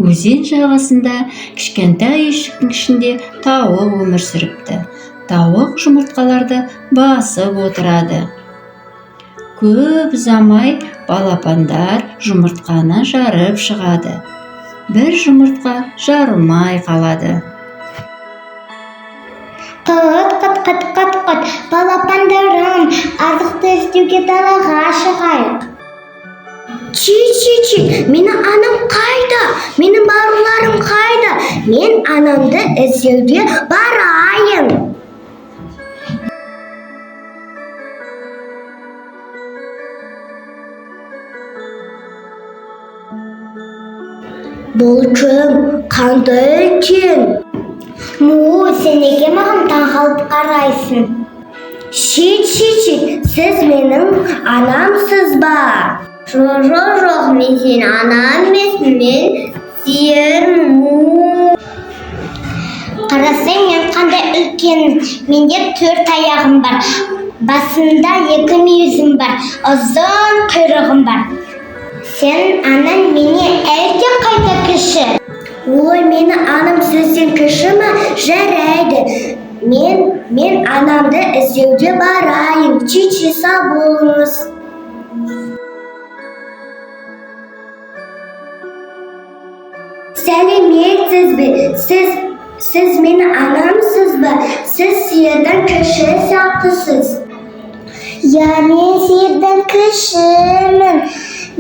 Өзен жағасында кішкентай үйшіктің ішінде тауық өмір сүріпті. Тауық жұмыртқаларды басып отырады. Көп ұзамай балапандар жұмыртқаны жарып шығады. Бір жұмыртқа жарылмай қалады. Қыт, балапандарым, азықты іздеуге далаға шығайық. Чи, менің анам қайда? Менің бауырларым қайда? Мен анамды іздеуге барайын. Бұл кім? Қандай екен? Сен неге маған таңғалып қарайсың? Шит, сіз менің анамсыз ба? Жоқ, мен сен анам емеспін, мен сиырмын. Қарасаң, мен қандай үлкен, менде 4 аяғым бар, басымда 2 мүйізім бар, ұзын құйрығым бар. Сен анаң менен әлде қайда кіші. Ой, мені анам сөзден кіші ма? Жарайды. Мен анамды іздеуге барайын. Чи, сау болыңыз. Сәлеметсіз бе? Сіз мені анамсыз ба? Сіз сиырдан кіші сияқтысыз. Я мен сиырдан кішімін.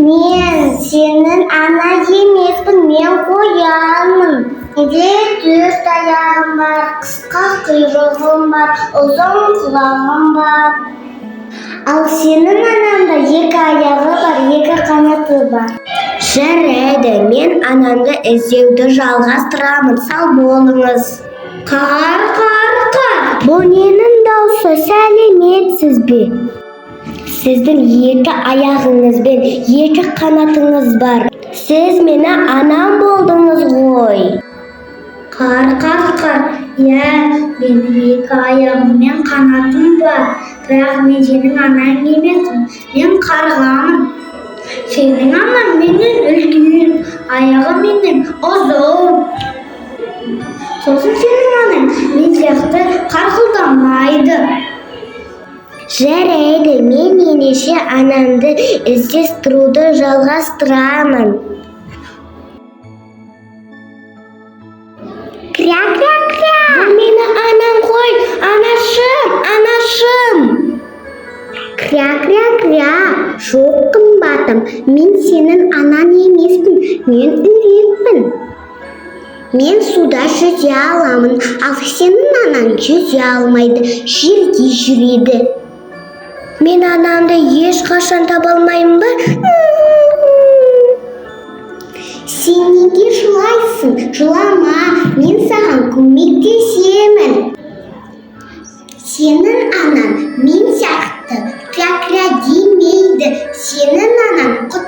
Мен сенің ана емеспін, мен қоянмын. Менде 4 аяғым бар, қысқа құйрығым бар, ұзын құлағым бар. Ал сенің анаңда 2 аяғы бар, 2 қанаты бар. Жарайды, мен анамды іздеуді жалғастырамын, сау болыңыз. Қар. Бұл ненің даусы? Сәлеметсіз бе? Сіздің 2 аяғыңыз бен 2 қанатыңыз бар. Сіз мені анам болдыңыз ғой. Қар. Я, менің 2 аяғым мен қанатым бар. Бірақ мен сенің анаң емеспін. Мен қарғамын. Сенің анаң менен үлкен, аяғы менен ұзын. Сосын сенің анаң мен сияқты қарқылдамайды. Жарайды, мен енеше анамды іздестіруді жалғастырамын. Кря. Бұл мені анам ғой, анашым. Кря. Жоқ қымбатым, мен сенің анаң емеспін, мен үйрекпін. Мен суда жүзе аламын, ал сенің анаң жүзе алмайды, жерде жүреді. Мен анамды ешқашан таба алмаймын ба? Сен неге жылайсың? Жылама, мен саған көмектесемін. Сенің анаң мен сияқты кря демейді. Сенің анаң құт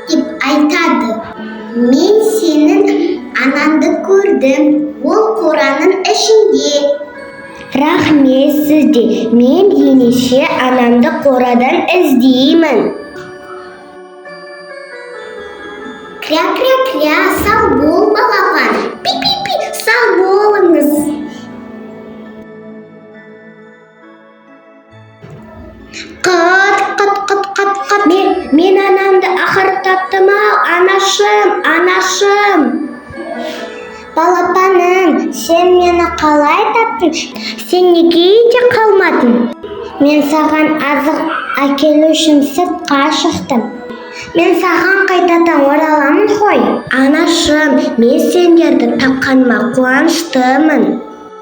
деп айтады. Мен сенің анаңды көрдім, ол қораның ішінде. Рахмет сізде, мен енеше анамды қорадан іздеймін. Кря, сау бол балапан. Пи, сау болыңыз. Қат. Мен анамды ақыры таптым ау, анашым. Балапаным, сен мені қалай таптың? Сен неге үйде қалмадың? Мен саған азық әкелу үшін сыртқа шықтым. Мен саған қайтадан ораламын ғой. Анашым, мен сендерді тапқаныма қуаныштымын.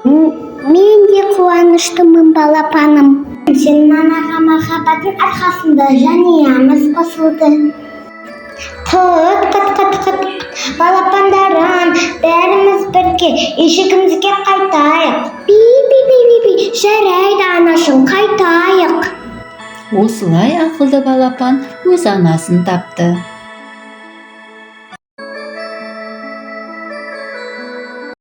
Мен де қуаныштымын, балапаным. Сенің анаға махаббаттың арқасында жанұямыз қосылды. Қыт. Балапандарым, бәріміз бірге үйшігімізге қайтайық. Пи. Жарайды, анашым, қайтайық. Осылай ақылды балапан өз анасын тапты.